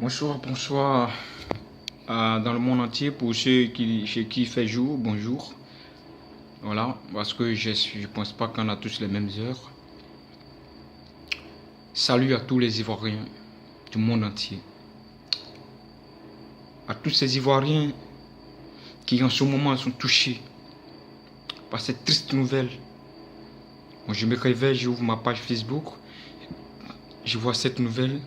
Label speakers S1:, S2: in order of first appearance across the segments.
S1: Bonsoir dans le monde entier pour chez qui il fait jour, bonjour. Voilà, parce que je pense pas qu'on a tous les mêmes heures. Salut à tous les Ivoiriens du monde entier. À tous ces Ivoiriens qui en ce moment sont touchés par cette triste nouvelle. Bon, je me réveille, j'ouvre ma page Facebook, je vois cette nouvelle.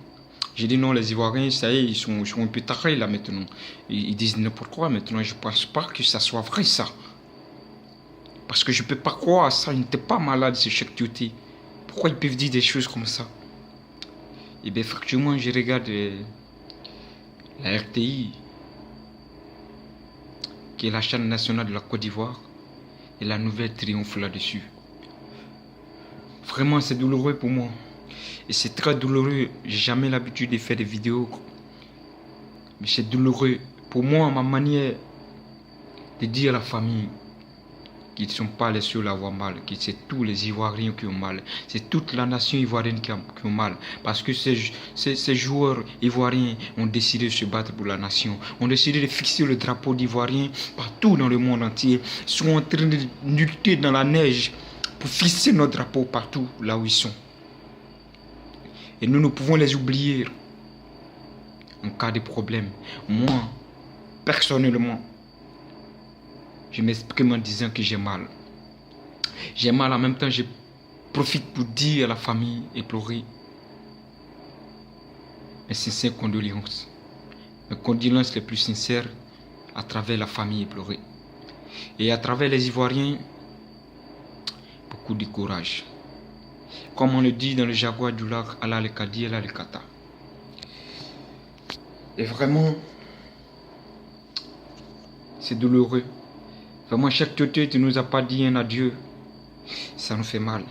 S1: J'ai dit non, les Ivoiriens, ça y est, ils sont un peu tarés là maintenant. Ils disent n'importe quoi maintenant. Je ne pense pas que ça soit vrai ça. Parce que je ne peux pas croire à ça. Il n'était pas malade ce Cheikh Tioté. Pourquoi ils peuvent dire des choses comme ça? Et bien effectivement, je regarde la RTI, qui est la chaîne nationale de la Côte d'Ivoire, et la nouvelle triomphe là-dessus. Vraiment, c'est douloureux pour moi. Et c'est très douloureux. J'ai jamais l'habitude de faire des vidéos. Mais c'est douloureux. Pour moi, ma manière de dire à la famille qu'ils ne sont pas les seuls à avoir mal, que c'est tous les Ivoiriens qui ont mal. C'est toute la nation ivoirienne qui a mal. Parce que ces joueurs ivoiriens ont décidé de se battre pour la nation. Ont décidé de fixer le drapeau d'Ivoirien partout dans le monde entier. Ils sont en train de lutter dans la neige pour fixer notre drapeau partout là où ils sont. Et nous ne pouvons les oublier en cas de problème. Moi, personnellement, je m'exprime en disant que j'ai mal. J'ai mal en même temps, je profite pour dire à la famille et pleurer mes sincères condoléances. Mes condoléances les plus sincères à travers la famille et pleurer. Et à travers les Ivoiriens, beaucoup de courage. Comme on le dit dans le jargon du lac, Allah le Kadi, Allah le Kata. Et vraiment, c'est douloureux. Vraiment, Cheikh Tioté, tu ne nous as pas dit un adieu. Ça nous fait mal.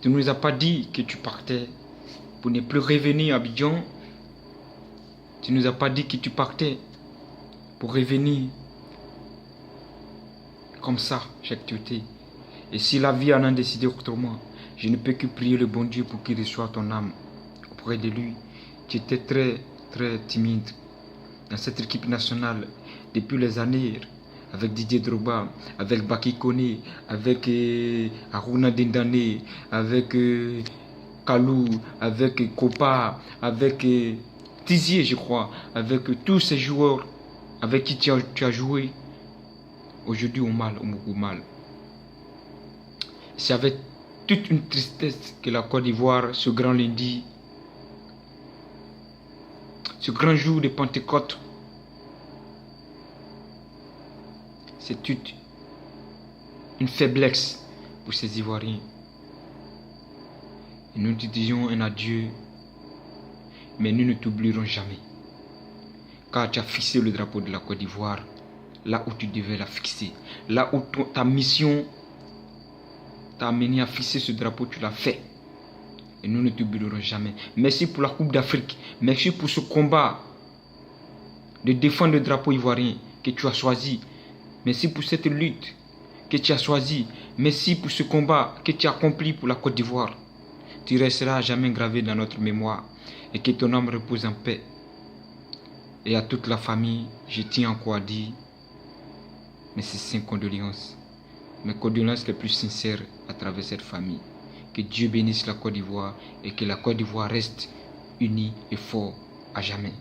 S1: Tu ne nous as pas dit que tu partais pour ne plus revenir à Abidjan. Tu ne nous as pas dit que tu partais pour revenir comme ça, Cheikh Tioté. Et si la vie en a décidé autrement, je ne peux que prier le bon Dieu pour qu'il reçoive ton âme auprès de lui. Tu étais très timide dans cette équipe nationale depuis les années, avec Didier Drogba, avec Baki Koné, avec Aruna Dindane, avec Kalou, avec Kopa, avec Tizier, je crois, avec tous ces joueurs avec qui tu as joué. Aujourd'hui, au mal, au beaucoup mal. C'est avec toute une tristesse que la Côte d'Ivoire, ce grand lundi, ce grand jour de Pentecôte, c'est toute une faiblesse pour ces Ivoiriens. Et nous te disons un adieu, mais nous ne t'oublierons jamais. Car tu as fixé le drapeau de la Côte d'Ivoire là où tu devais la fixer. Là où ta mission t'a amené à fixer ce drapeau, tu l'as fait. Et nous ne t'oublierons jamais. Merci pour la Coupe d'Afrique. Merci pour ce combat de défendre le drapeau ivoirien que tu as choisi. Merci pour cette lutte que tu as choisie. Merci pour ce combat que tu as accompli pour la Côte d'Ivoire. Tu resteras jamais gravé dans notre mémoire. Et que ton âme repose en paix. Et à toute la famille, je tiens encore à dire mes sincères condoléances. Mes condoléances les plus sincères à travers cette famille. Que Dieu bénisse la Côte d'Ivoire et que la Côte d'Ivoire reste unie et forte à jamais.